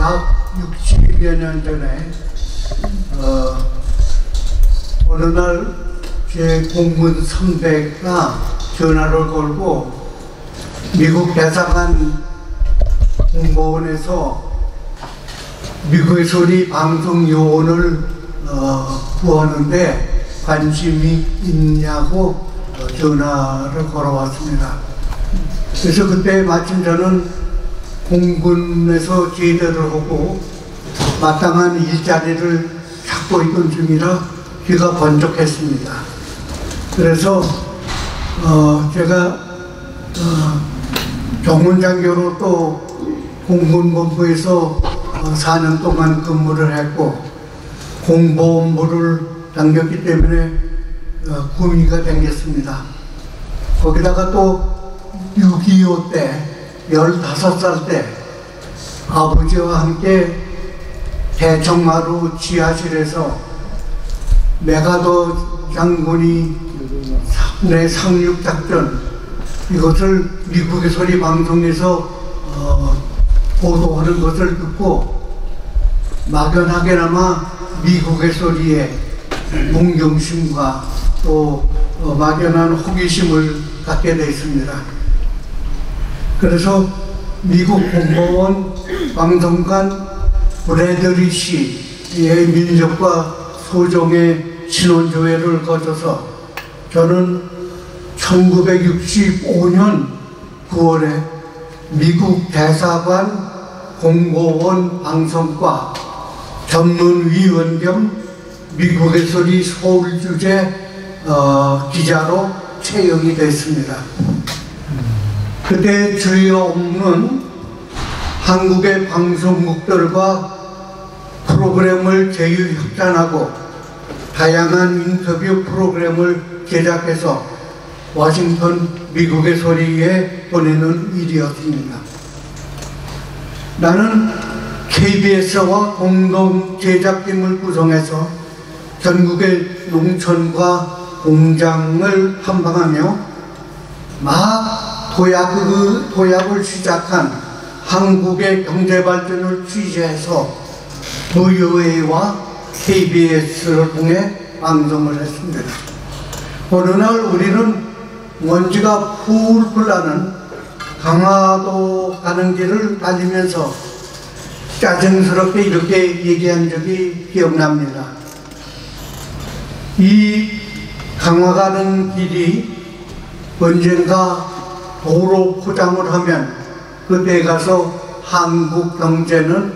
약 60여 년 전에 어느 날 제 공문 선배가 전화를 걸고 미국 대사관 공보원에서 미국의 소리 방송 요원을 구하는데 관심이 있냐고 전화를 걸어왔습니다. 그래서 그때 마침 저는 공군에서 제대를 하고 마땅한 일자리를 찾고 있던 중이라 귀가 번쩍했습니다. 그래서 제가 정문장교로 또 공군본부에서 4년 동안 근무를 했고 공보본부를 당겼기 때문에 구미가 생겼습니다. 거기다가 또 6.25 때 15살 때 아버지와 함께 대청마루 지하실에서 메가더 장군이 내 상륙작전 이것을 미국의 소리 방송에서 보도하는 것을 듣고 막연하게나마 미국의 소리에 동경심과 또 막연한 호기심을 갖게 되었습니다. 그래서 미국 공보원 방송관 브래들리 씨의 민족과 소정의 신원조회를 거쳐서 저는 1965년 9월에 미국 대사관 공보원 방송과 전문위원 겸 미국의 소리 서울주재 기자로 채용이 됐습니다. 그때 주요 업무는 한국의 방송국들과 프로그램을 제휴협찬하고 다양한 인터뷰 프로그램을 제작해서 워싱턴 미국의 소리에 보내는 일이었습니다. 나는 KBS와 공동 제작팀을 구성해서 전국의 농촌과 공장을 탐방하며 막 도약을 시작한 한국의 경제발전을 취재해서 무효회와 KBS를 통해 방송을 했습니다. 어느 날 우리는 먼지가 풀풀 나는 강화도 가는 길을 달리면서 짜증스럽게 이렇게 얘기한 적이 기억납니다. 이 강화 가는 길이 언젠가 도로 포장을 하면 그때 가서 한국 경제는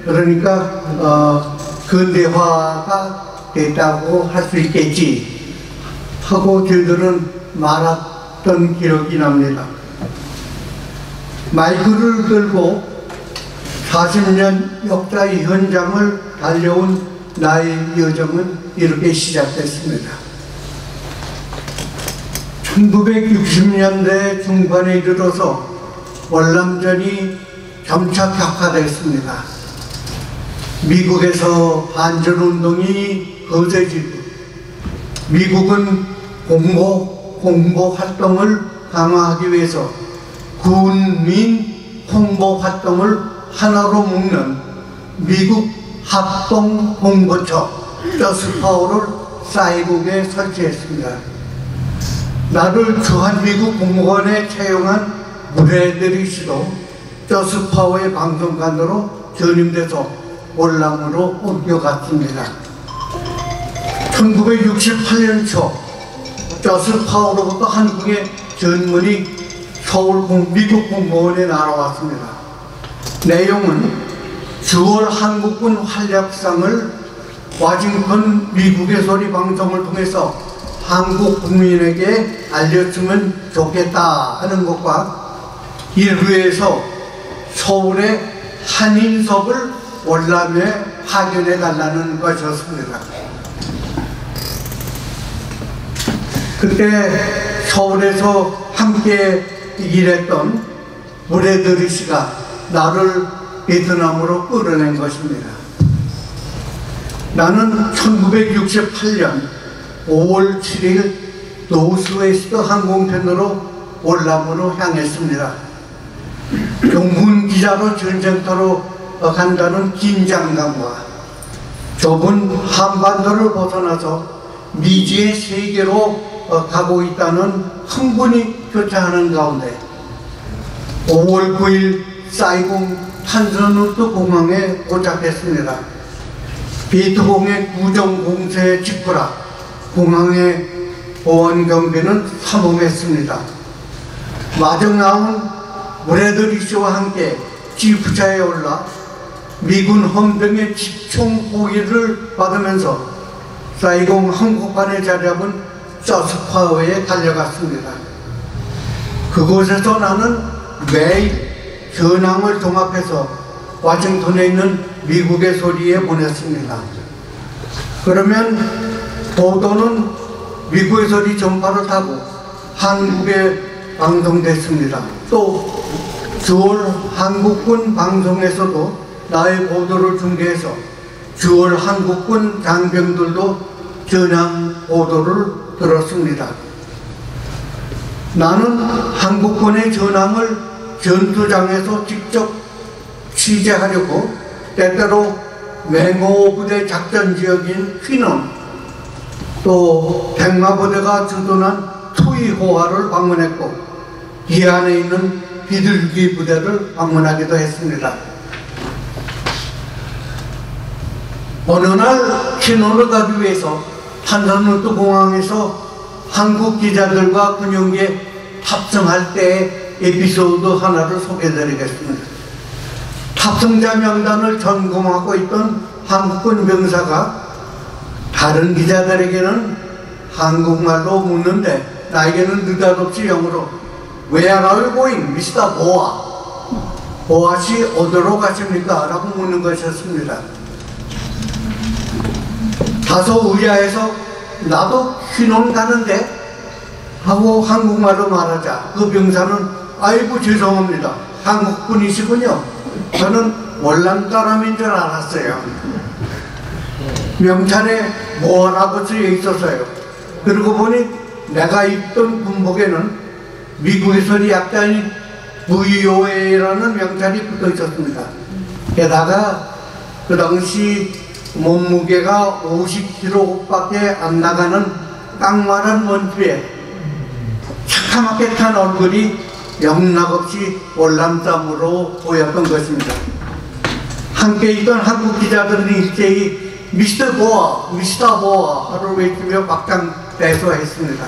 그러니까 근대화가 됐다고 할 수 있겠지 하고 저희들은 말았던 기억이 납니다. 마이크를 들고 40년 역사의 현장을 달려온 나의 여정은 이렇게 시작됐습니다. 1960년대 중반에 이르러서 월남전이 점차 격화됐습니다. 미국에서 반전운동이 거세지고 미국은 공보 활동을 강화하기 위해서 군민 홍보 활동을 하나로 묶는 미국 합동 홍보처 저스파워를 사이국에 설치했습니다. 나를 주한미국 공무원에 채용한 브래들리 씨도 저스파워의 방송관으로 전임돼서 월남으로 옮겨갔습니다. 1968년 초 저스파워로부터 한국의 전문이 서울 미국 공무원에 날아왔습니다. 내용은 10월 한국군 활약상을 워싱턴 미국의 소리 방송을 통해서 한국 국민에게 알렸으면 좋겠다 하는 것과 이를 위해서 서울의 한인섭을 월남에 파견해 달라는 것이었습니다. 그때 서울에서 함께 일했던 브래들리 씨가 나를 베트남으로 끌어낸 것입니다. 나는 1968년 5월 7일 노스웨스트 항공편으로 월남으로 향했습니다. 용문 기자로 전쟁터로 간다는 긴장감과 좁은 한반도를 벗어나서 미지의 세계로 가고 있다는 흥분이 교차하는 가운데 5월 9일 사이공 탄선우트 공항에 도착했습니다. 비트공의 구정공세에 직후라 공항의 보안 경비는 삼엄했습니다. 마중 나온 브래들리 씨와 함께 지프차에 올라 미군 헌병의 집총 호위를 받으면서 사이공 항구판에 자리잡은 저스파워에 달려갔습니다. 그곳에서 나는 매일 전함을 종합해서 워싱턴에 있는 미국의 소리에 보냈습니다. 그러면 보도는 미국의 소리 전파를 타고 한국에 방송됐습니다. 또 주월 한국군 방송에서도 나의 보도를 중계해서 주월 한국군 장병들도 전향 보도를 들었습니다. 나는 한국군의 전함을 전투장에서 직접 취재하려고 때때로 맹호 부대 작전 지역인 휘넌 또 백마부대가 주둔한 투이호화를 방문했고 이 안에 있는 비둘기 부대를 방문하기도 했습니다. 어느 날 휘넌을 가기 위해서 탄선우트 공항에서 한국 기자들과 군용기에 탑승할 때의 에피소드 하나를 소개해드리겠습니다. 탑승자 명단을 점검하고 있던 한국군 병사가 다른 기자들에게는 한국말로 묻는데 나에게는 느닷없이 영어로 Where are you going, Mr. 보아? 보아씨 어디로 가십니까? 라고 묻는 것이었습니다. 다소 의아해서 나도 휘논 가는데 하고 한국말로 말하자 그 병사는 아이고 죄송합니다. 한국분이시군요. 저는 월남 사람인 줄 알았어요. 명찰에 뭐라고 쓰여 있었어요. 그러고 보니 내가 입던 군복에는 미국에서 약자인 VOA라는 명찰이 붙어 있었습니다. 게다가 그 당시 몸무게가 50kg밖에 안 나가는 깡마른 원투에 차카맣게 탄 얼굴이 영락없이 월남쌈으로 보였던 것입니다. 함께 있던 한국 기자들은 일제히 미스터 보아, 미스터 보아를 외치며 막장대소했습니다.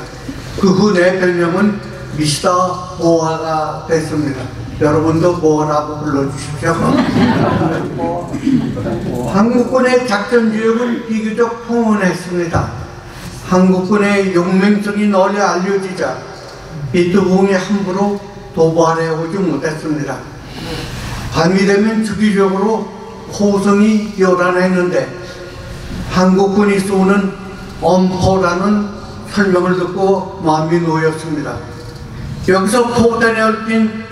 그 후 내 별명은 미스터 보아가 됐습니다. 여러분도 보아라고 불러주십시오. 한국군의 작전 지역은 비교적 평온했습니다. 한국군의 용맹성이 널리 알려지자 비트공이 함부로 도발해 오지 못했습니다. 밤이 되면 주기적으로 호성이 요란했는데 한국군이 쏘는 엄포라는 설명을 듣고 마음이 놓였습니다. 여기서 포단에 얽힌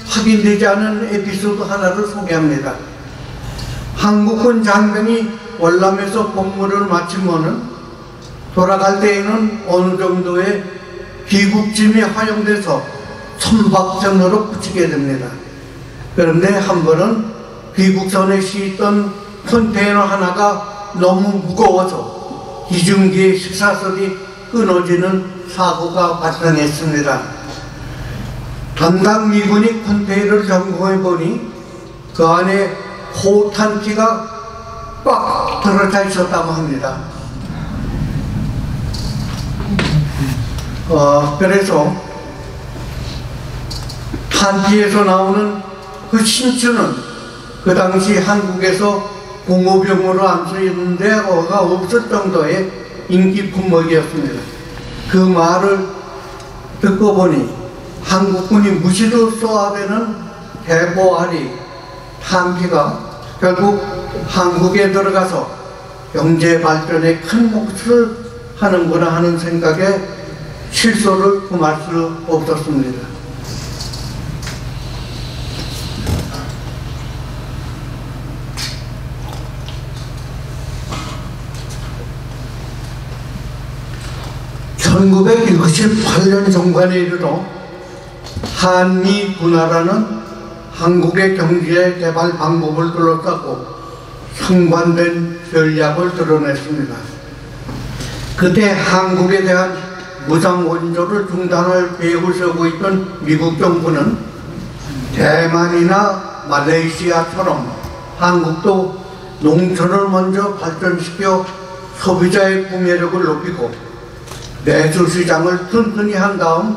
확인되지 않은 에피소드 하나를 소개합니다. 한국군 장병이 월남에서 복무를 마치면은 돌아갈 때에는 어느 정도의 귀국짐이 허용돼서 선박선으로 붙이게 됩니다. 그런데 한 번은 귀국선에 싣던 컨테이너 하나가 너무 무거워서 기중기의 식사선이 끊어지는 사고가 발생했습니다. 담당 미군이 컨테이너를 점검해 보니 그 안에 호탄기가 꽉 들어차 있었다고 합니다. 그래서 탄기에서 나오는 그 신추는 그 당시 한국에서 공호병으로 안 쓰이는 데가 없을 정도의 인기 품목이었습니다. 그 말을 듣고 보니 한국군이 무시로 쏘아대는 대보아리 탄기가 결국 한국에 들어가서 경제 발전에 큰 몫을 하는구나 하는 생각에 실소를 금할 수 없었습니다. (1968년) 종반에 이르러 한미 두 나라는 한국의 경제 개발 방법을 둘러싸고 상반된 전략을 드러냈습니다. 그때 한국에 대한 무상 원조를 중단할 계획을 세우고 있던 미국 정부는 대만이나 말레이시아처럼 한국도 농촌을 먼저 발전시켜 소비자의 구매력을 높이고 내수 시장을 튼튼히 한 다음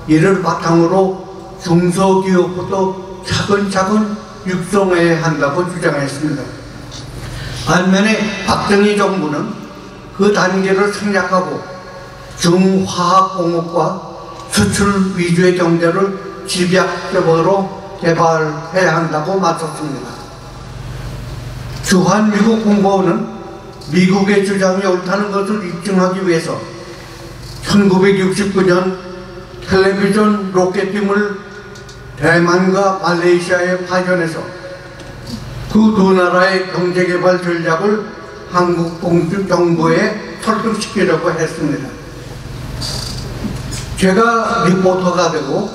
이를 바탕으로 중소기업부터 차근차근 육성해야 한다고 주장했습니다. 반면에 박정희 정부는 그 단계를 생략하고 중화학공업과 수출 위주의 경제를 집약적으로 개발해야 한다고 맞섰습니다. 주한미국 공보원은 미국의 주장이 옳다는 것을 입증하기 위해서 1969년 텔레비전 로켓팀을 대만과 말레이시아에 파견해서 그 두 나라의 경제개발 전략을 한국 정부에 설득시키려고 했습니다. 제가 리포터가 되고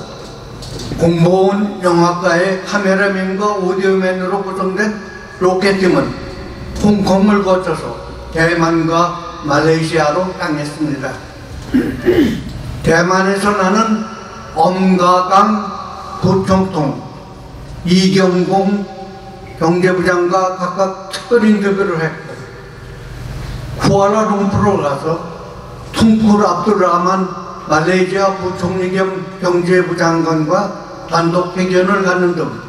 공보원 영화과의 카메라맨과 오디오맨으로 구성된 로켓팀은 홍콩을 거쳐서 대만과 말레이시아로 향했습니다. 대만에서 나는 엄가강 부총통, 이경공 경제부장과 각각 특별 인터뷰를 했고 쿠알라룸푸르로 가서 퉁쿠르 압둘라만 말레이시아 부총리 겸 경제부 장관과 단독 회견을 갖는 등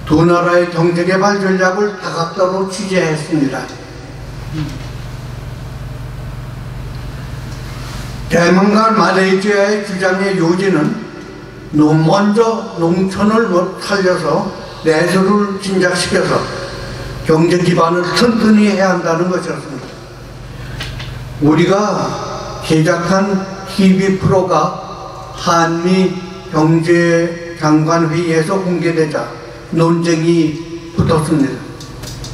두 나라의 경제개발 전략을 다각도로 취재했습니다. 대만과 말레이시아의 주장의 요지는 먼저 농촌을 살려서 내수를 진작시켜서 경제 기반을 튼튼히 해야 한다는 것이었습니다. 우리가 제작한 TV 프로가 한미 경제장관회의에서 공개되자 논쟁이 붙었습니다.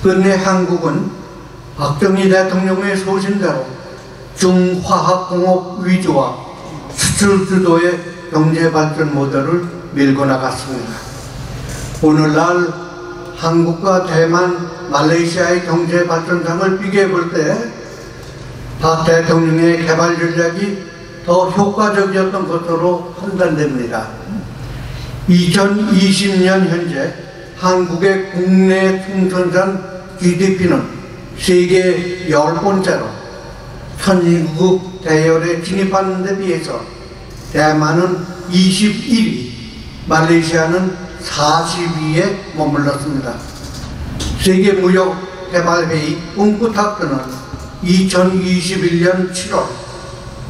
그런데 한국은 박정희 대통령의 소신대로 중화학공업 위주와 수출 주도의 경제발전 모델을 밀고 나갔습니다. 오늘날 한국과 대만, 말레이시아의 경제발전상을 비교해 볼 때 박 대통령의 개발 전략이 더 효과적이었던 것으로 판단됩니다. 2020년 현재 한국의 국내 총생산 GDP는 세계 10번째로 선진국 대열에 진입하는 데 비해서 대만은 21위, 말레이시아는 42위에 머물렀습니다. 세계무역개발회의 웅크타크는 2021년 7월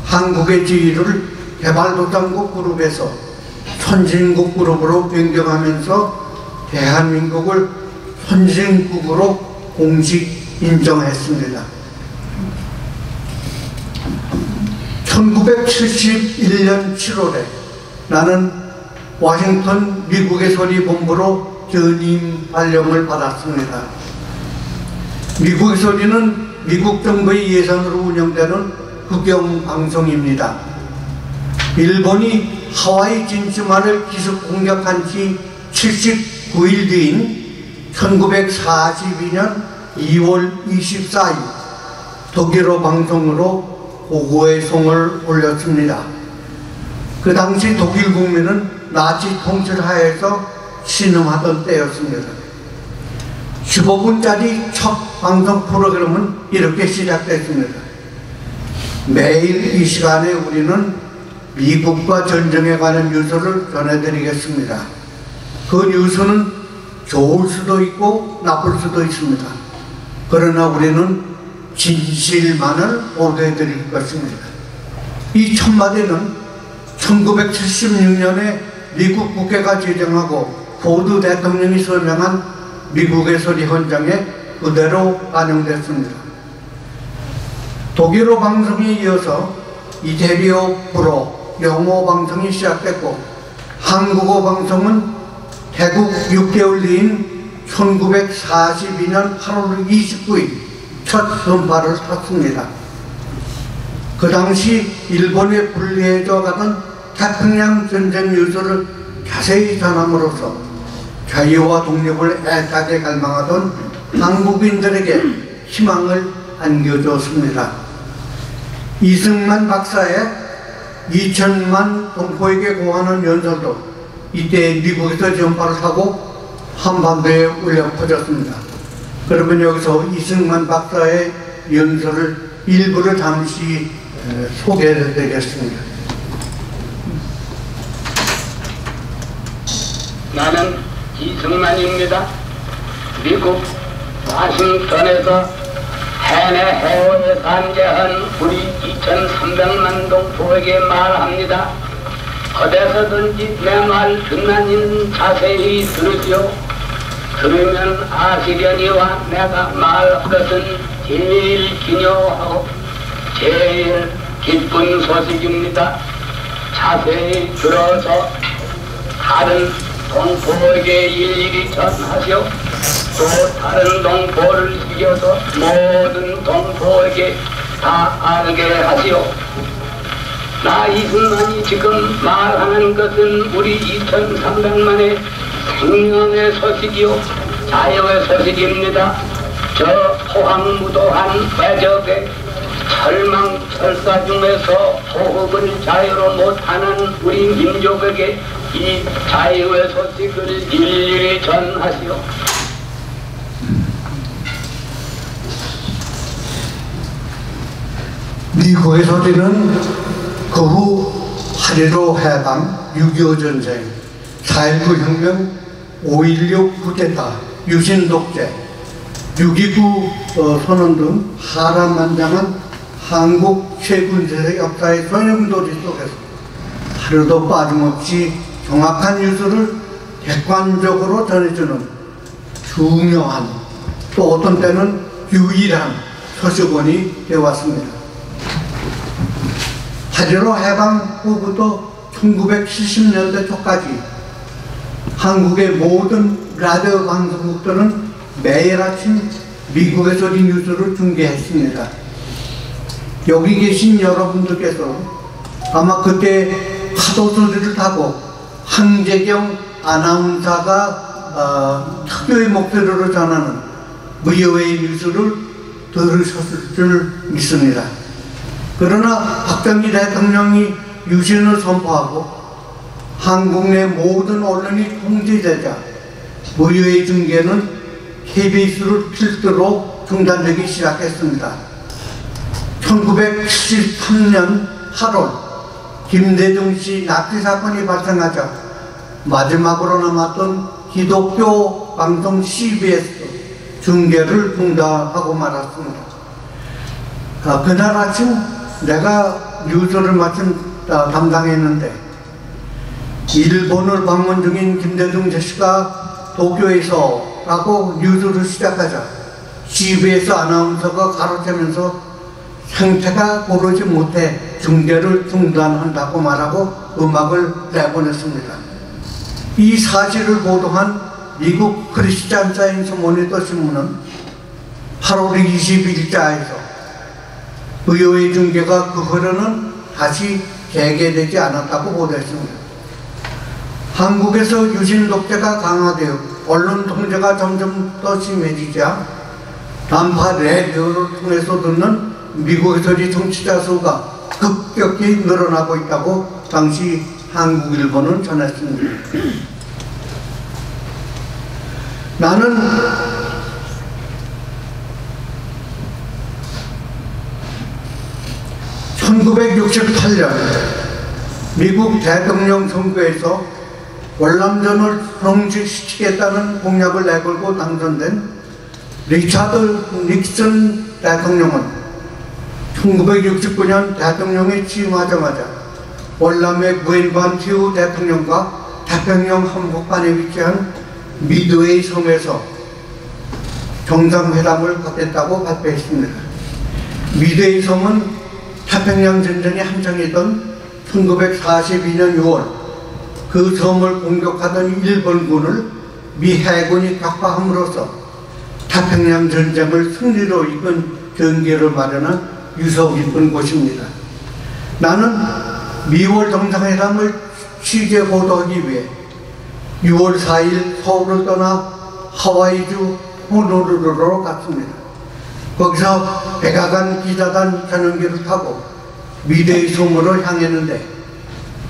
한국의 지위를 개발도상국 그룹에서 선진국 그룹으로 변경하면서 대한민국을 선진국으로 공식 인정했습니다. 1971년 7월에 나는 워싱턴 미국의 소리 본부로 전임 발령을 받았습니다. 미국의 소리는 미국 정부의 예산으로 운영되는 국영방송입니다. 일본이 하와이 진주만을 기습 공격한 지 79일 뒤인 1942년 2월 24일 독일어 방송으로 고고의 송을 올렸습니다. 그 당시 독일 국민은 나치 통치를 하에서 신음하던 때였습니다. 15분짜리 첫 방송 프로그램은 이렇게 시작됐습니다. 매일 이 시간에 우리는 미국과 전쟁에 관한 뉴스를 전해드리겠습니다. 그 뉴스는 좋을 수도 있고 나쁠 수도 있습니다. 그러나 우리는 진실만을 보도해드릴 것입니다. 이 첫 마디는 1976년에 미국 국회가 제정하고 포드 대통령이 서명한 미국의 소리 헌장에 그대로 반영됐습니다. 독일어 방송에 이어서 이태리어 불어 영어 방송이 시작됐고 한국어 방송은 개국 6개월 뒤인 1942년 8월 29일 첫 전파를 탔습니다. 그 당시 일본에 불리해져 가던 태평양 전쟁 유서를 자세히 전함으로써 자유와 독립을 애타게 갈망하던 한국인들에게 희망을 안겨줬습니다. 이승만 박사의 2천만 동포에게 고하는 연설도 이때 미국에서 전파를 하고 한반도에 울려 퍼졌습니다. 그러면 여기서 이승만 박사의 연설을 일부를 잠시 소개해드리겠습니다. 나는 이승만입니다. 미국 와싱턴에서 해내 해원에 산재한 우리 2,300만 동포에게 말합니다. 어디서든지 내 말 듣나니는 자세히 들으시오. 들으면 아시려니와 내가 말할 것은 제일 기묘하고 제일 기쁜 소식입니다. 자세히 들어서 다른 동포에게 일일이 전하시오. 또 다른 동포를 이겨서 모든 동포에게 다 알게 하시오. 나 이승만이 지금 말하는 것은 우리 2,300만의 생명의 소식이요 자유의 소식입니다. 저 포항무도한 외적의 철망철사 중에서 호흡을 자유로 못하는 우리 민족에게 이 자유의 소식을 일일이 전하시오. 미국의 소리는 그 후 8.15 해방, 6.25 전쟁, 4.19 혁명, 5.16 쿠데타, 유신 독재, 6.29 선언 등 파란만장한 한국 최군세의 역사의 소용돌이 속에서 하루도 빠짐없이 정확한 뉴스를 객관적으로 전해주는 중요한, 또 어떤 때는 유일한 서식원이 되어왔습니다. 8.15 해방 후부터 1970년대 초까지 한국의 모든 라디오 방송국들은 매일 아침 미국의 소리 뉴스를 중계했습니다. 여기 계신 여러분들께서 아마 그때 파도 소리를 타고 황재경 아나운서가 특유의 목소리로 전하는 무효의 뉴스를 들으셨을 줄 믿습니다. 그러나 박정희 대통령이 유신을 선포하고 한국 내 모든 언론이 통제되자 무효의 중계는 KBS를 필두로 중단되기 시작했습니다. 1973년 8월 김대중 씨 납치 사건이 발생하자 마지막으로 남았던 기독교 방송 CBS 중계를 중단하고 말았습니다. 그날 아침 내가 뉴스를 마침 담당했는데 일본을 방문 중인 김대중 씨가 도쿄에서 라고 뉴스를 시작하자 CBS 아나운서가 가로채면서 상태가 고르지 못해 중계를 중단한다고 말하고 음악을 내보냈습니다. 이 사실을 보도한 미국 크리스찬 사이언스 모니터 신문은 8월 21일자에서 무효의 중계가 그 후로는 다시 재개되지 않았다고 보도했습니다. 한국에서 유신 독재가 강화되어 언론 통제가 점점 더 심해지자 단파 라디오를 통해서 듣는 미국의 소리 청취자 수가 급격히 늘어나고 있다고 당시 한국일보는 전했습니다. 나는 1968년 미국 대통령 선거에서 월남전을 성취시키겠다는 공약을 내걸고 당선된 리차드 닉슨 대통령은 1969년 대통령에 취임하자마자 월남의 구엔반티우 대통령과 태평양 한복판에 위치한 미드웨이 섬에서 정상회담을 갖겠다고 발표했습니다. 미드웨이 섬은 태평양 전쟁이 한창이던 1942년 6월 그 섬을 공격하던 일본군을 미 해군이 격파함으로써 태평양 전쟁을 승리로 이끈 전개를 마련한 유서 깊은 곳입니다. 나는 미월 정상회담을 취재 보도하기 위해 6월 4일 서울을 떠나 하와이주 호놀룰루로 갔습니다. 거기서 백악관 기자단 전용기를 타고 미래의 섬으로 향했는데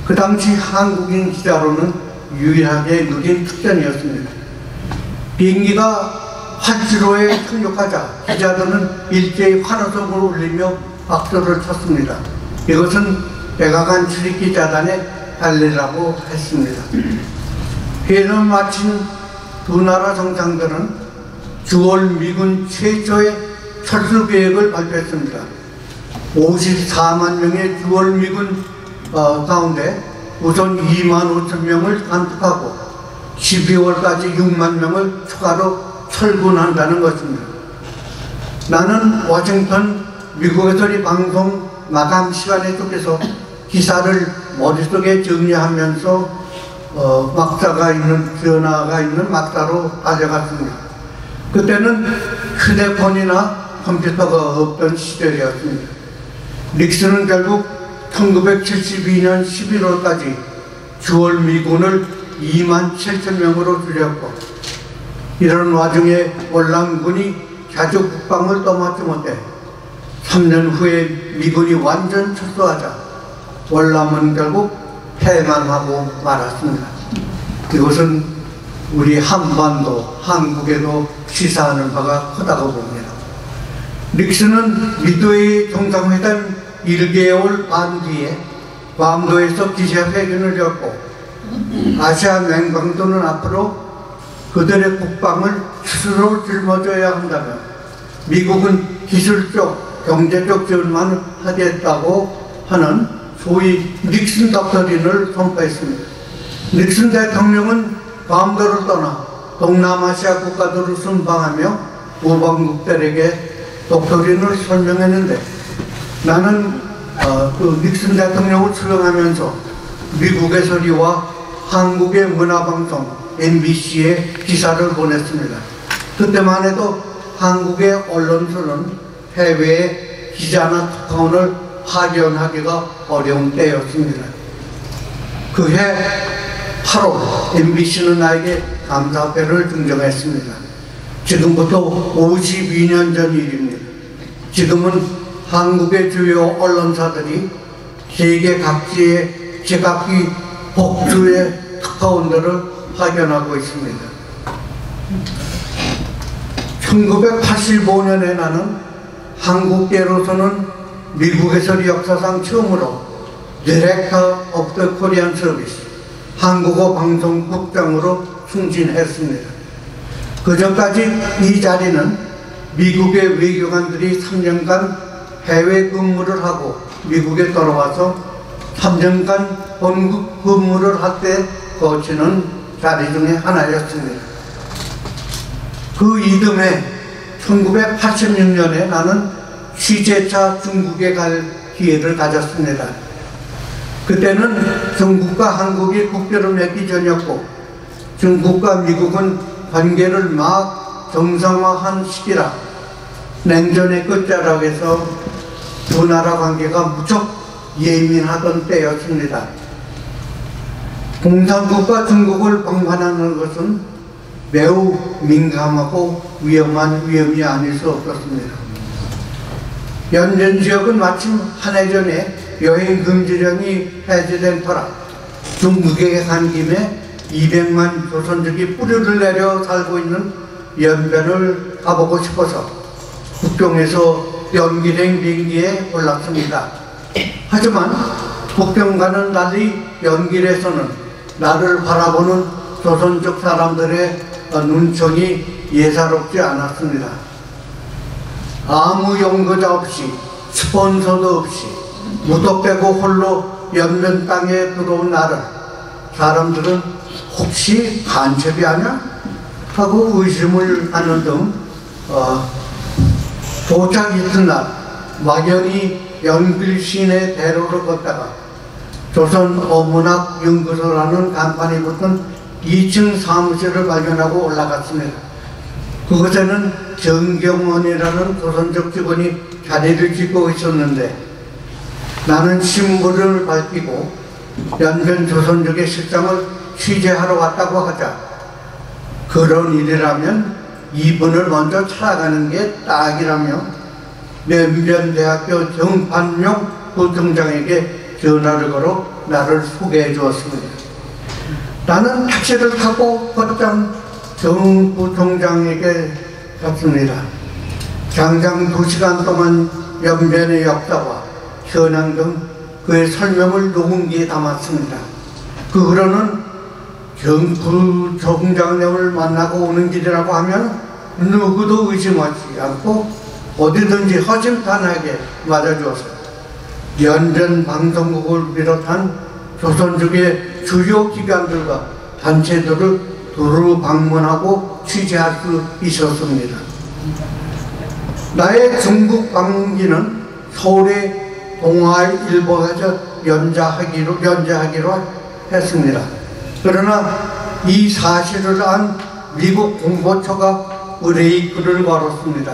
그 당시 한국인 기자로는 유일하게 누린 특전이었습니다. 비행기가 활주로에 착륙하자 기자들은 일제히 환호성을 울리며 박수를 쳤습니다. 이것은 백악관 출입기자단의 할례라고 했습니다. 회의를 마친 두 나라 정상들은 9월 미군 최초의 철수 계획을 발표했습니다. 54만 명의 9월 미군 가운데 우선 2만 5천 명을 감축하고 12월까지 6만 명을 추가로 철군한다는 것입니다. 나는 워싱턴 미국에서 이 방송 마감 시간에 쪽에서 기사를 머릿속에 정리하면서 전화가 있는 막사로 달려갔습니다. 그때는 휴대폰이나 컴퓨터가 없던 시절이었습니다. 닉슨은 결국 1972년 11월까지 9월 미군을 2만 7천 명으로 줄였고, 이런 와중에 월남군이 자주 국방을 떠맡지 못해 3년 후에 미군이 완전 철수하자 월남은 결국 패만하고 말았습니다. 이것은 우리 한반도, 한국에도 시사하는 바가 크다고 봅니다. 닉슨은 미드웨이 정상회담 1개월 반 뒤에 괌도에서 기자회견을 열고 아시아 맹방도는 앞으로 그들의 국방을 스스로 짊어져야 한다며 미국은 기술적, 경제적 지원만 하겠다고 하는 소위 닉슨 덕터린을 선포했습니다. 닉슨 대통령은 괌도를 떠나 동남아시아 국가들을 순방하며 우방국들에게 덕터린을 설명했는데, 나는 그 닉슨 대통령을 수령하면서 미국의 소리와 한국의 문화방송 MBC에 기사를 보냈습니다. 그때만 해도 한국의 언론들은 해외에 기자나 특파원을 파견하기가 어려운 때였습니다. 그해 8월 MBC는 나에게 감사패를 증정했습니다. 지금부터 52년 전 일입니다. 지금은 한국의 주요 언론사들이 세계 각지의 제각기 복수의 특파원들을 파견하고 있습니다. 1985년에 나는 한국계로서는 미국에서 역사상 처음으로 디렉터 오브 더 코리안 서비스 한국어 방송국장으로 승진했습니다. 그전까지 이 자리는 미국의 외교관들이 3년간 해외 근무를 하고 미국에 돌아와서 3년간 본국 근무를 할 때 거치는 자리 중에 하나였습니다. 그 이듬해 1986년에 나는 취재차 중국에 갈 기회를 가졌습니다. 그때는 중국과 한국이 국교를 맺기 전이었고 중국과 미국은 관계를 막 정상화한 시기라 냉전의 끝자락에서 두 나라 관계가 무척 예민하던 때였습니다. 공산국가 중국을 방문하는 것은 매우 민감하고 위험한 위험이 아닐 수 없었습니다. 연전 지역은 마침 한 해 전에 여행 금지령이 해제된 터라 중국에 간 김에 200만 조선족이 뿌리를 내려 살고 있는 연변을 가보고 싶어서 국경에서 연기된 비행기에 올랐습니다. 하지만 국경과는 달리 연길에서는 나를 바라보는 조선족 사람들의 눈총이 예사롭지 않았습니다. 아무 연구자 없이 스폰서도 없이 무턱대고 홀로 연면 땅에 들어온 나를 사람들은 혹시 간첩이 아냐? 하고 의심을 하는 등 도착 이튿날 막연히 연길 시내 대로를 걷다가 조선 어문학 연구소라는 간판이 붙은 2층 사무실을 발견하고 올라갔습니다. 그곳에는 정경원이라는 조선족 직원이 자리를 짓고 있었는데 나는 신분을 밝히고 연변 조선족의 실상을 취재하러 왔다고 하자 그런 일이라면 이분을 먼저 찾아가는 게 딱이라며 면변대학교 정판용 부총장에게 전화를 걸어 나를 소개해 주었습니다. 나는 택시를 타고 곧장 정 부총장에게 갔습니다. 장장 2시간 동안 연변의 역사와 현황 등 그의 설명을 녹음기에 담았습니다. 그 후로는 정 부총장님을 만나고 오는 길이라고 하면 누구도 의심하지 않고 어디든지 허심탄회하게 맞아주었어요. 연변 방송국을 비롯한 조선족의 주요 기관들과 단체들을 두루 방문하고 취재할 수 있었습니다. 나의 중국 방문기는 서울의 동아일보에서 연재하기로 했습니다. 그러나 이 사실을 안 미국 공보처가 의뢰의 글을 걸었습니다.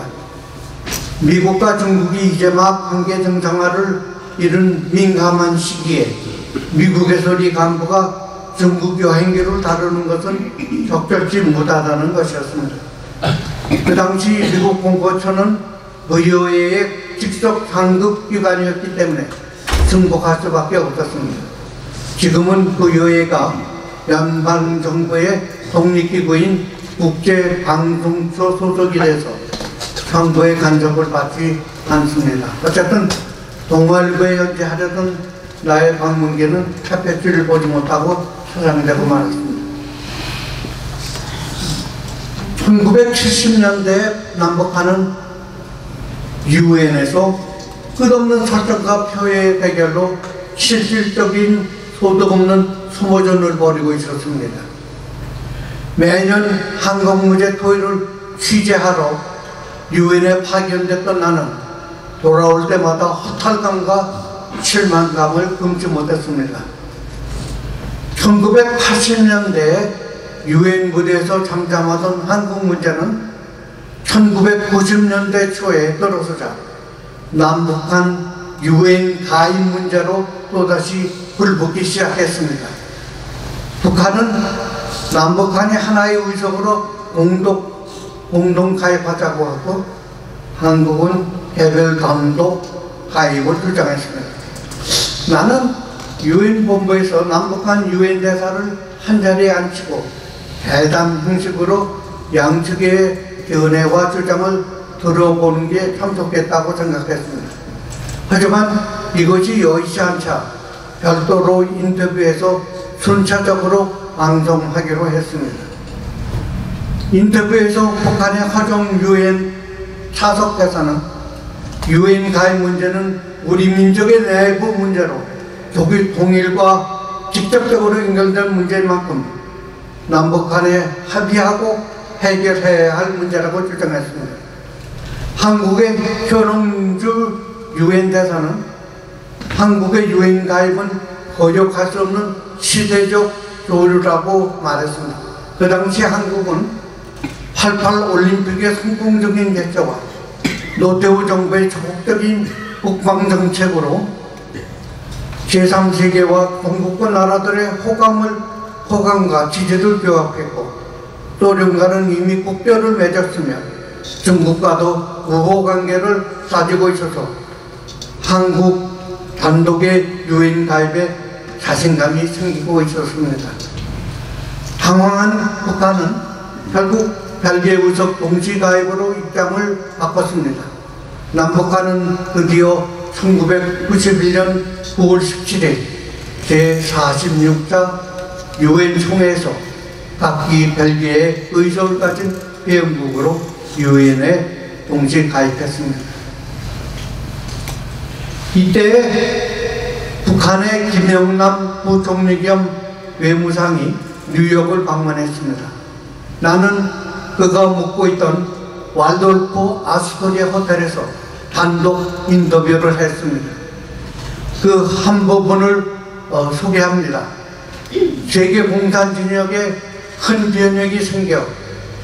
미국과 중국이 이제 막 관계 정상화를 이룬 민감한 시기에 미국의 리 간부가 중국 여행기를 다루는 것은 적절치 못하다는 것이었습니다. 그 당시 미국 공보처는 의회의 직접 상급 기관이었기 때문에 승복할 수밖에 없었습니다. 지금은 그 의회가 연방정부의 독립기구인 국제방송처 소속이 돼서 정부의 간섭을 받지 않습니다. 어쨌든 동아일보에 연재하려던 나의 방문기는 햇볕을 보지 못하고 사장되고 말았습니다. 1970년대에 남북한은 유엔에서 끝없는 설득과 표의 대결로 실질적인 소득 없는 소모전을 벌이고 있었습니다. 매년 한국무제 토의를 취재하러 유엔에 파견됐던 나는 돌아올 때마다 허탈감과 실망감을 금치 못했습니다. 1980년대에 유엔 무대에서 잠잠하던 한국 문제는 1990년대 초에 들어서자 남북한 유엔 가입 문제로 또다시 불붙기 시작했습니다. 북한은 남북한이 하나의 의석으로 공동 가입하자고 하고 한국은 개별 단독 가입을 주장했습니다. 나는 유엔 본부에서 남북한 유엔 대사를 한자리에 앉히고 대담 형식으로 양측의 견해와 주장을 들어보는 게 참 좋겠다고 생각했습니다. 하지만 이것이 여의치 않자 별도로 인터뷰에서 순차적으로 방송하기로 했습니다. 인터뷰에서 북한의 화정 유엔 차석 대사는 유엔 가입 문제는 우리 민족의 내부 문제로 독일과 직접적으로 연결된 문제인 만큼 남북한에 합의하고 해결해야 할 문제라고 주장했습니다. 한국의 현홍주 유엔 대사는 한국의 유엔 가입은 거역할 수 없는 시대적 조류라고 말했습니다. 그 당시 한국은 88 올림픽의 성공적인 개최와 노태우 정부의 적극적인 국방정책으로 제3세계와 동북권 나라들의 호감과 지지를 교합했고 소련과는 이미 국교를 맺었으며 중국과도 우호관계를 따지고 있어서 한국 단독의 유엔 가입에 자신감이 생기고 있었습니다. 당황한 북한은 결국 벨기에 의석 동시 가입으로 입장을 바꿨습니다. 남북한은 드디어 1991년 9월 17일 제46차 유엔 총회에서 각기 벨기에 의석을 가진 회원국으로 유엔에 동시 가입했습니다. 이때 북한의 김영남 부총리 겸 외무상이 뉴욕을 방문했습니다. 나는 그가 묵고 있던 왈돌프 아스토리아 호텔에서 단독 인터뷰를 했습니다. 그 한 부분을 소개합니다. 세계 공산 진영에 큰 변혁이 생겨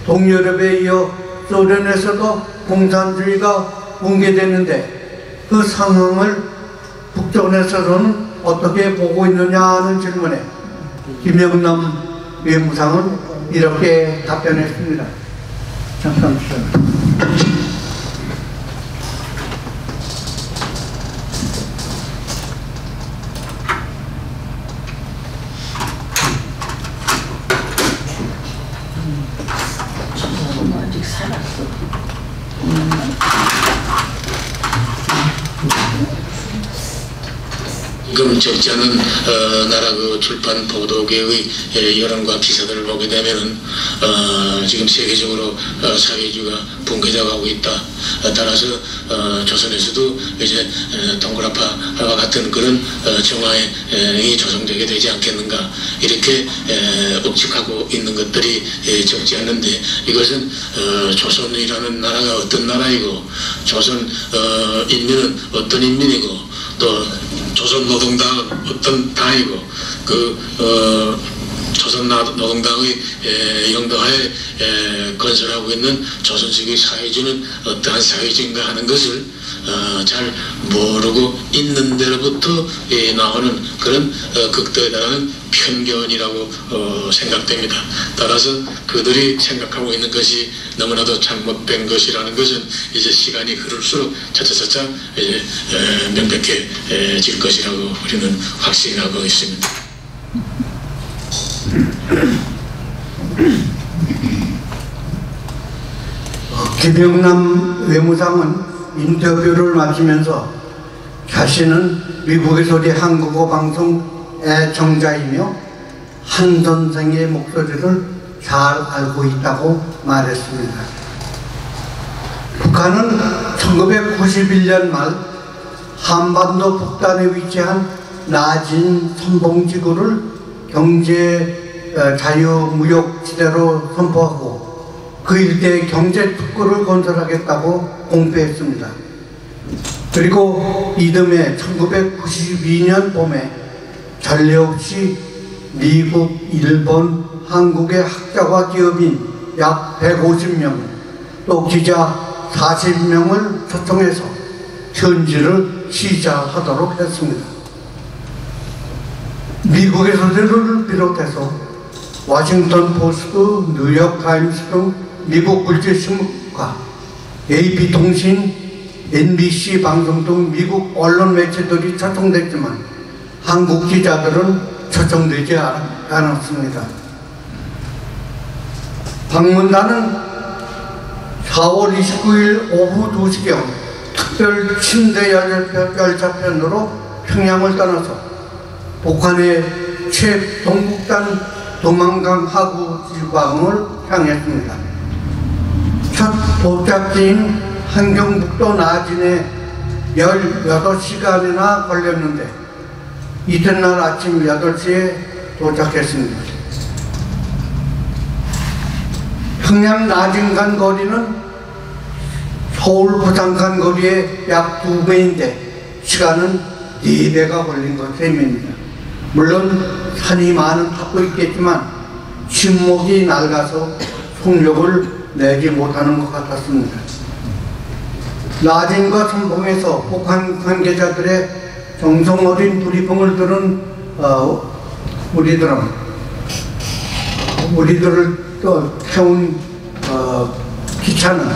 동유럽에 이어 소련에서도 공산주의가 붕괴되는데 그 상황을 북쪽에서는 어떻게 보고 있느냐 하는 질문에 김영남 외무상은 이렇게 답변했습니다. 잠깐 기다려요. 아직 살았어. 지금 적지 않은 나라 그 출판 보도계의 여론과 기사들을 보게 되면은 지금 세계적으로 사회주의가 붕괴되어가고 있다. 따라서 조선에서도 이제 동그라파와 같은 그런 정화이 조성되게 되지 않겠는가, 이렇게 억측하고 있는 것들이 적지 않는데, 이것은 조선이라는 나라가 어떤 나라이고 조선 인민은 어떤 인민이고 또 조선 노동당 어떤 당이고 조선 노동당의 영도하에 건설하고 있는 조선식의 사회주의는 어떠한 사회주의인가 하는 것을 잘 모르고 있는 데로부터 나오는 그런 극도에 달하는 편견이라고 생각됩니다. 따라서 그들이 생각하고 있는 것이 너무나도 잘못된 것이라는 것은 이제 시간이 흐를수록 차차차차 이제 명백해질 것이라고 우리는 확신하고 있습니다. 김영남 외무상은 인터뷰를 마치면서 자신은 미국의 소리 한국어 방송 애청자이며 한 선생의 목소리를 잘 알고 있다고 말했습니다. 북한은 1991년 말 한반도 북단에 위치한 나진 선봉지구를 경제 자유무역지대로 선포하고 그 일대에 경제특구를 건설하겠다고 공표했습니다. 그리고 이듬해 1992년 봄에 전례 없이 미국, 일본, 한국의 학자와 기업인 약 150명, 또 기자 40명을 초청해서 현지를 시작하도록 했습니다. 미국에서들을 비롯해서 워싱턴 포스트, 뉴욕 타임스 등 미국 국제신문과 AP통신, NBC 방송 등 미국 언론 매체들이 초청됐지만 한국 기자들은 초청되지 않았습니다. 방문단은 4월 29일 오후 2시경 특별 침대 열차편으로 평양을 떠나서 북한의 최동북단 도만강 하구 지방을 향했습니다. 첫 도착지인 한경북도 나진에 18시간이나 걸렸는데 이튿날 아침 8시에 도착했습니다. 평양 나진 간 거리는 서울 부산 간 거리의 약 2배인데 시간은 4배가 걸린 셈입니다. 물론 산이 많은 탑도 있겠지만 침묵이 낡아서 속력을 내지 못하는 것 같았습니다. 나진과 선봉에서 북한 관계자들의 정성 어린 브리핑을 들은 우리들을 태운 기차는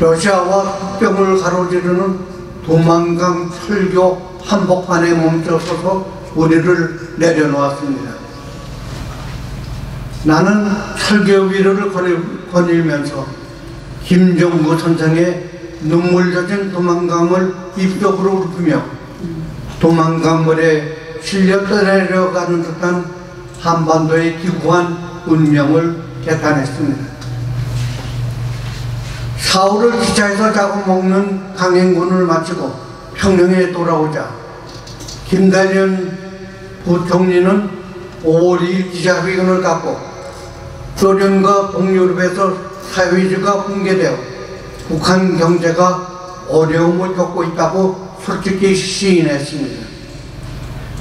러시아와 국경을 가로지르는 도만강 철교 한복판에 멈춰서서 우리를 내려놓았습니다. 나는 철교 위로를 거닐면서 김정구 선생의 눈물 젖은 도만강을 입속으로 읊으며 도만강물에 실려 내려가는 듯한 한반도의 기구한 운명을 개탄했습니다. 사흘을 기차에서 자고 먹는 강행군을 마치고 평양에 돌아오자 김대련 부총리는 5월 2일 기자회견을 갖고 소련과 동유럽에서 사회주의가 붕괴되어 북한 경제가 어려움을 겪고 있다고 솔직히 시인했습니다.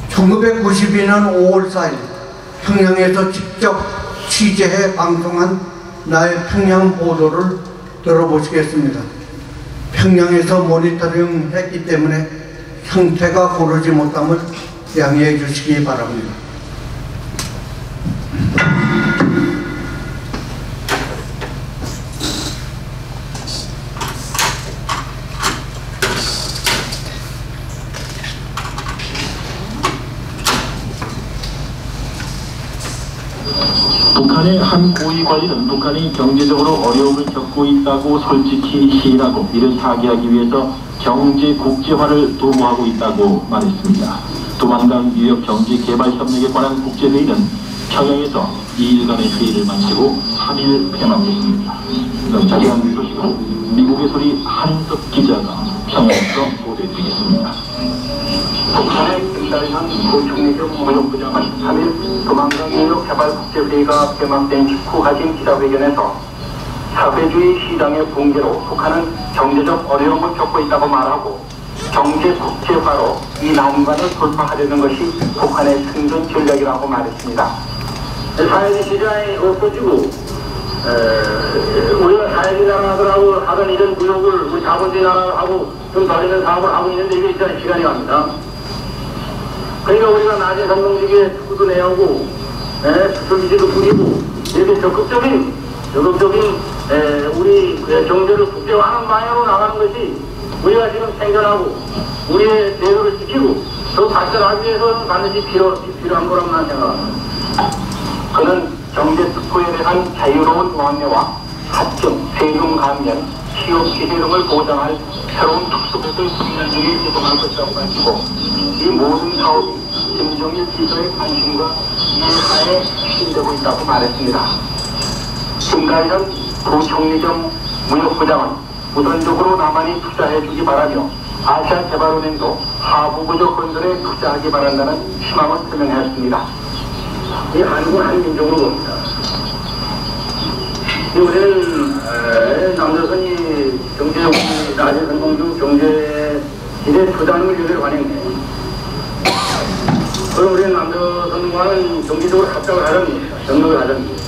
1992년 5월 4일 평양에서 직접 취재해 방송한 나의 평양 보도를 들어보시겠습니다. 평양에서 모니터링 했기 때문에 상태가 고르지 못함을 양해해 주시기 바랍니다. 북한의 한 고위 관리는 북한이 경제적으로 어려움을 겪고 있다고 솔직히 시인하고 이를 타개하기 위해서 경제 국제화를 도모하고 있다고 말했습니다. 두만강 유역 경제 개발 협력에 관한 국제회의는 평양에서 2일간의 회의를 마치고 3일 폐막했습니다. 자세한 소식은 미국의 소리 한인석 기자가 평양에서 보도해드리겠습니다. 북한의 김달현 부총리급 무역부장은 3일 두만강 유역 개발 국제회의가 개막된 직후 가진 기자회견에서 사회주의 시장의 붕괴로 북한은 경제적 어려움을 겪고 있다고 말하고 경제 국제화로 이 난관을 돌파하려는 것이 북한의 승전 전략이라고 말했습니다. 사회주의 시장이 없어지고 우리가 사회주의 나라들하고 하던 이런 무역을 우리 자본주의 나라하고 좀 다르는 사업을 하고 있는데 이게 일단 시간이 갑니다. 그러니까 우리가 낮에 선동지기에 투구도 내오고 수술기지도 부리고 이렇게 적극적인 우리 경제를 국제화하는 방향으로 나가는 것이 우리가 지금 생존하고 우리의 대우를 지키고 더 발전하기 위해서는 반드시 필요한 거라고 나는 생각합니다. 그는 경제 특구에 대한 자유로운 왕래와 합정, 세금 감면, 취업 기회 등을 보장할 새로운 특수법을 수립 중에 제공할 것이라고 밝히고 이 모든 사업이 김정일 지도의 관심과 이해하에 추진되고 있다고 말했습니다. 김달현 부총리 겸 무역부장은 우선적으로 남한이 투자해주기 바라며 아시아개발은행도 하부부족 건설에 투자하기 바란다는 희망을 표명했습니다. 이 한국은 한민족으로 봅니다. 우리는 남조선이 나제선 공주 경제지대 투자하는 걸 환영해요. 그럼 우리는 남조선과는 경제적으로 합작을 하자는 겁니다. 협력을 하자는 겁니다.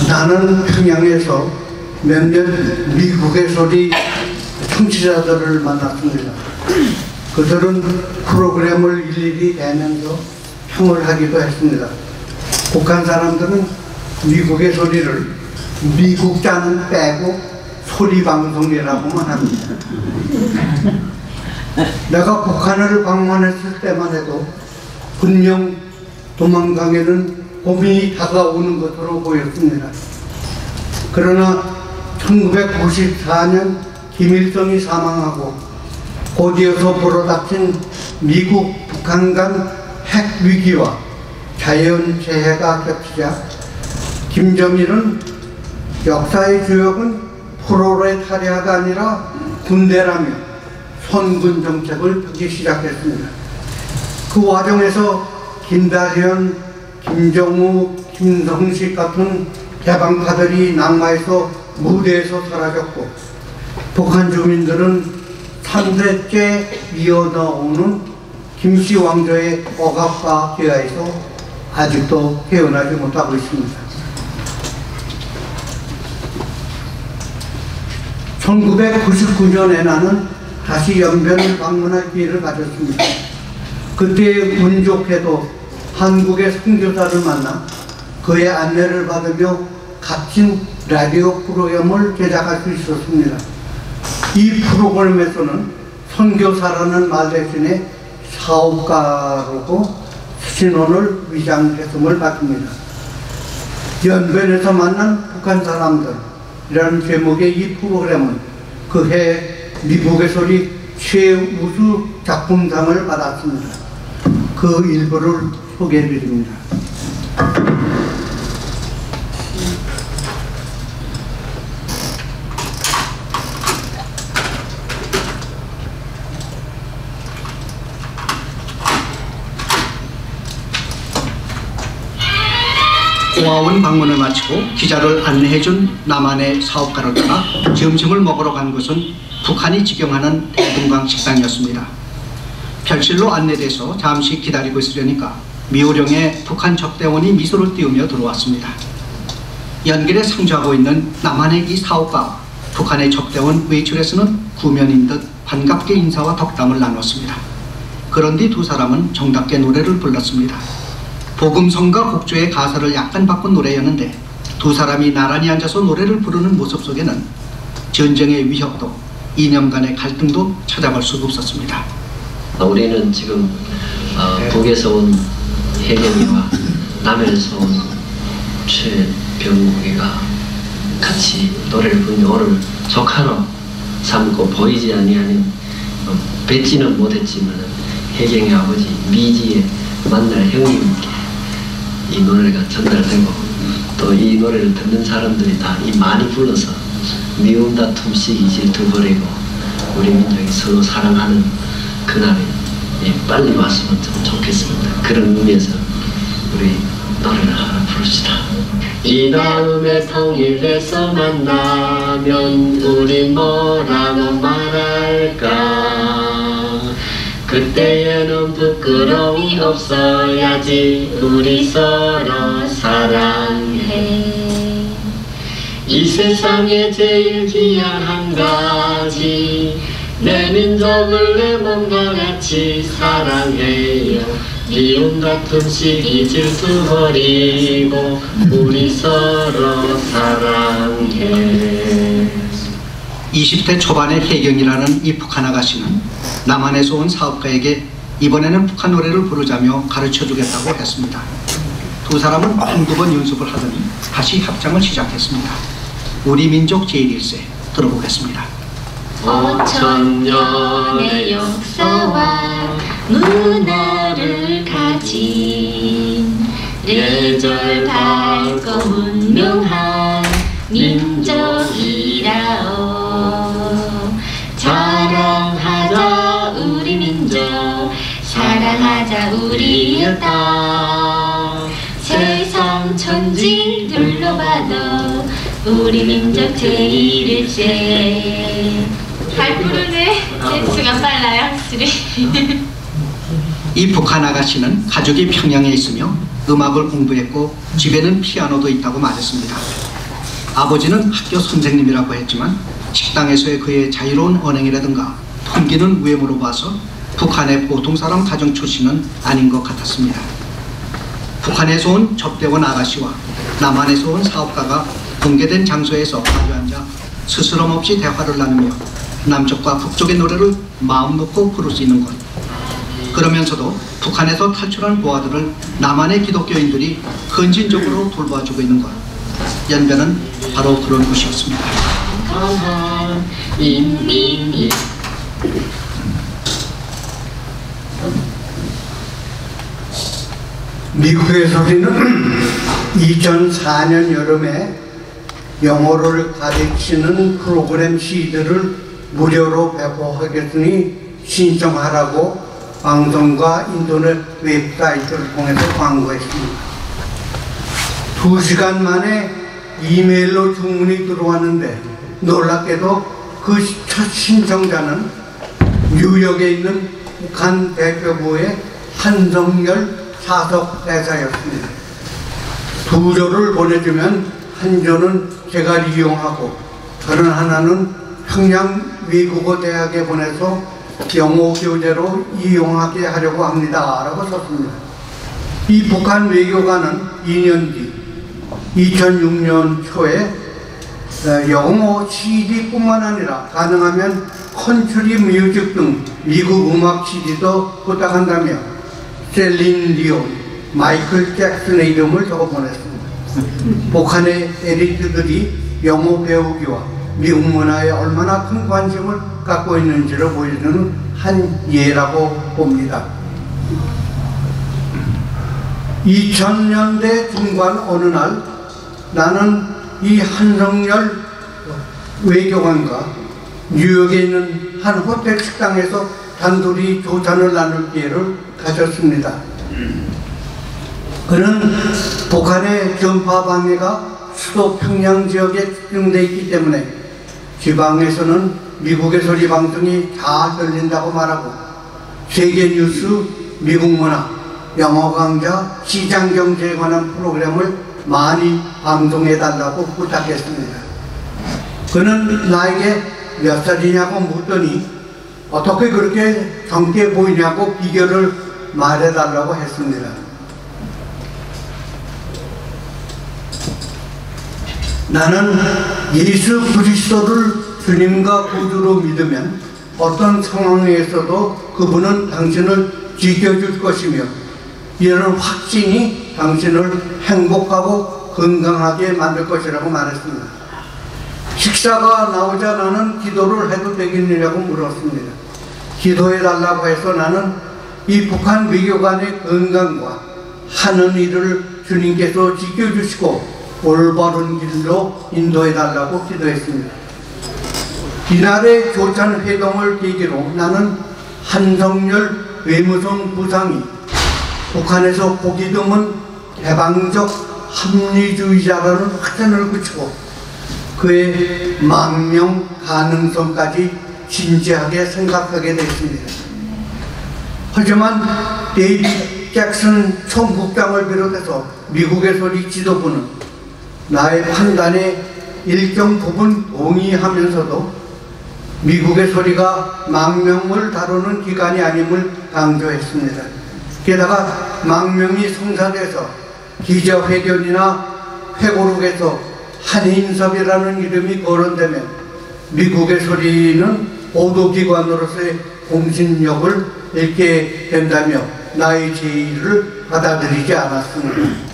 나는 평양에서 몇몇 미국의 소리 청취자들을 만났습니다. 그들은 프로그램을 일일이 대면서 평을 하기도 했습니다. 북한 사람들은 미국의 소리를 미국 자는 빼고 소리방송이라고만 합니다. 내가 북한을 방문했을 때만 해도 분명 두만강에는 봄이 다가오는 것으로 보였습니다. 그러나 1994년 김일성이 사망하고 곧이어서 불어닥친 미국 북한 간 핵위기와 자연재해가 겹치자 김정일은 역사의 주역은 프롤레타리아가 아니라 군대라며 선군 정책을 펴기 시작했습니다. 그 과정에서 김달현, 김정우, 김성식 같은 개방파들이 낙마해서 무대에서 사라졌고 북한 주민들은 3대째 이어나오는 김씨 왕조의 억압과 계하에서 아직도 깨어나지 못하고 있습니다. 1999년에 나는 다시 연변을 방문할 기회를 가졌습니다. 그때 운 좋게도 한국의 선교사를 만나 그의 안내를 받으며 값진 라디오 프로그램을 제작할 수 있었습니다. 이 프로그램에서는 선교사라는 말 대신에 사업가로고 신원을 위장했음을 받습니다. 연변에서 만난 북한 사람들이라는 제목의 이 프로그램은 그해 미국의 소리 최우수 작품상을 받았습니다. 그 일부를 소개해드립니다. 고아원 방문을 마치고 기자를 안내해준 남한의 사업가를 따라 점심을 먹으러 간 곳은 북한이 직영하는 대동강 식당이었습니다. 별실로 안내돼서 잠시 기다리고 있으려니까 미호령의 북한 접대원이 미소를 띄우며 들어왔습니다. 연길에 상주하고 있는 남한의 이 사업가 북한의 접대원 외출에서는 구면인 듯 반갑게 인사와 덕담을 나눴습니다. 그런 뒤 두 사람은 정답게 노래를 불렀습니다. 복음성가 곡조의 가사를 약간 바꾼 노래였는데 두 사람이 나란히 앉아서 노래를 부르는 모습 속에는 전쟁의 위협도 이념 간의 갈등도 찾아볼 수 없었습니다. 우리는 지금 북에서 온 혜경이와 남에서 온 최병국이가 같이 노래를 부르는 오늘 조카로 삼고 보이지 아니하는 뵙지는 못했지만 혜경의 아버지 미지의 만날 형님께 이 노래가 전달되고 또 이 노래를 듣는 사람들이 다 이 많이 불러서 미움 다툼 시기 질투 버리고 우리 민족이 서로 사랑하는 그날이 빨리 왔으면 좀 좋겠습니다. 그런 의미에서 우리 노래를 하나 부릅시다. 이 다음에 통일해서 만나면 우리 뭐라고 말할까? 그때에는 부끄러움이 없어야지. 우리 서로 사랑해. 이 세상에 제일 귀한 한 가지, 내 민족을 내 몸과 같이 사랑해요. 미움 다툼 시기 질투 버리고 우리 서로 사랑해. 20대 초반의 혜경이라는 이 북한 아가씨는 남한에서 온 사업가에게 이번에는 북한 노래를 부르자며 가르쳐주겠다고 했습니다. 두 사람은 한두 번 연습을 하더니 다시 합창을 시작했습니다. 우리 민족 제1일세 들어보겠습니다. 5000년의 역사와 문화를 가진 예절 밝고 문명한 민족이라오. 자랑하자 우리 민족, 사랑하자 우리의 땅. 세상 천지 둘러봐도 우리 민족 제1일세. 잘 부르네. 센스가 빨라요, 확실히. 이 북한 아가씨는 가족이 평양에 있으며 음악을 공부했고 집에는 피아노도 있다고 말했습니다. 아버지는 학교 선생님이라고 했지만 식당에서의 그의 자유로운 언행이라든가 풍기는 외모로 봐서 북한의 보통 사람 가정 출신은 아닌 것 같았습니다. 북한에서 온 접대원 아가씨와 남한에서 온 사업가가 공개된 장소에서 마주 앉아 스스럼 없이 대화를 나누며 남쪽과 북쪽의 노래를 마음 놓고 부를 수 있는 것, 그러면서도 북한에서 탈출한 고아들을 남한의 기독교인들이 헌신적으로 돌봐주고 있는 것, 연변은 바로 그런 곳이었습니다. 미국에서는 2004년 여름에 영어를 가르치는 프로그램 CD를 무료로 배포하겠으니 신청하라고 방송과 인터넷 웹사이트를 통해서 광고했습니다. 2시간 만에 이메일로 주문이 들어왔는데 놀랍게도 그 첫 신청자는 뉴욕에 있는 북한 대표부의 한성열 사석 대사였습니다. 2조를 보내주면 한 조는 제가 이용하고 다른 하나는 평양 외국어 대학에 보내서 영어 교재로 이용하게 하려고 합니다 라고 썼습니다. 이 북한 외교관은 2년 뒤 2006년 초에 영어 CD뿐만 아니라 가능하면 컨트리 뮤직 등 미국 음악 CD도 부탁한다며 셀린 디온, 마이클 잭슨의 이름을 적어 보냈습니다. 북한의 엘리트들이 영어 배우기와 미국 문화에 얼마나 큰 관심을 갖고 있는지를 보여주는 한 예라고 봅니다. 2000년대 중반 어느 날 나는 이 한성열 외교관과 뉴욕에 있는 한 호텔 식당에서 단둘이 조찬을 나눌 기회를 가졌습니다. 그는 북한의 전파 방해가 수도 평양 지역에 집중되어 있기 때문에 지방에서는 미국의 소리 방송이 잘 들린다고 말하고 세계 뉴스, 미국 문화, 영어 강좌, 시장 경제에 관한 프로그램을 많이 방송해달라고 부탁했습니다. 그는 나에게 몇 살이냐고 묻더니 어떻게 그렇게 젊게 보이냐고 비결을 말해달라고 했습니다. 나는 예수 그리스도를 주님과 구주로 믿으면 어떤 상황에서도 그분은 당신을 지켜줄 것이며 이런 확신이 당신을 행복하고 건강하게 만들 것이라고 말했습니다. 식사가 나오자 나는 기도를 해도 되겠느냐고 물었습니다. 기도해달라고 해서 나는 이 북한 외교관의 건강과 하는 일을 주님께서 지켜주시고 올바른 길로 인도해달라고 기도했습니다. 이날의 교찬회동을 계기로 나는 한성열 외무성 부상이 북한에서 보기 드문 개방적 합리주의자라는 확전을 그치고 그의 망명 가능성까지 진지하게 생각하게 됐습니다. 하지만 데이비드 잭슨 총국장을 비롯해서 미국의 소리 지도부는 나의 판단에 일정 부분 동의하면서도 미국의 소리가 망명을 다루는 기관이 아님을 강조했습니다. 게다가 망명이 성사돼서 기자회견이나 회고록에서 한인섭이라는 이름이 거론되면 미국의 소리는 보도기관으로서의 공신력을 잃게 된다며 나의 제의를 받아들이지 않았습니다.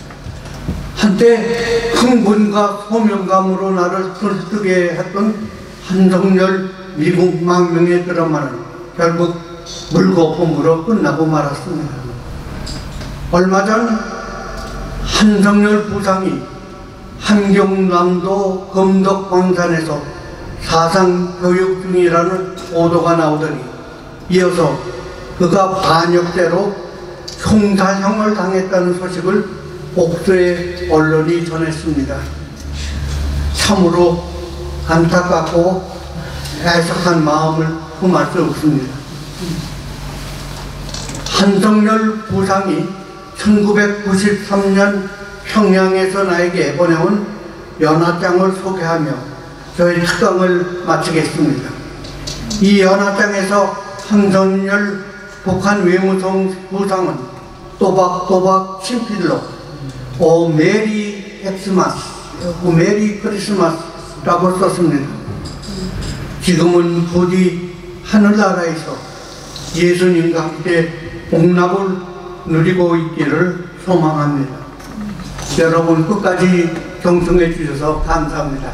한때 흥분과 소명감으로 나를 들뜨게 했던 한성열 미국 망명의 드라마는 결국 물거품으로 끝나고 말았습니다. 얼마 전 한성열 부상이 한경남도 금덕광산에서 사상교육 중이라는 보도가 나오더니 이어서 그가 반역죄로 총살형을 당했다는 소식을 복수의 언론이 전했습니다. 참으로 안타깝고 애석한 마음을 품을 수 없습니다. 한성열 부상이 1993년 평양에서 나에게 보내온 연하장을 소개하며 저희 특강을 마치겠습니다. 이 연하장에서 한성열 북한 외무성 부상은 또박또박 친필로 오 메리 엑스마스, 오 메리 크리스마스라고 썼습니다. 지금은 부디 하늘나라에서 예수님과 함께 복락을 누리고 있기를 소망합니다. 여러분 끝까지 경청해 주셔서 감사합니다.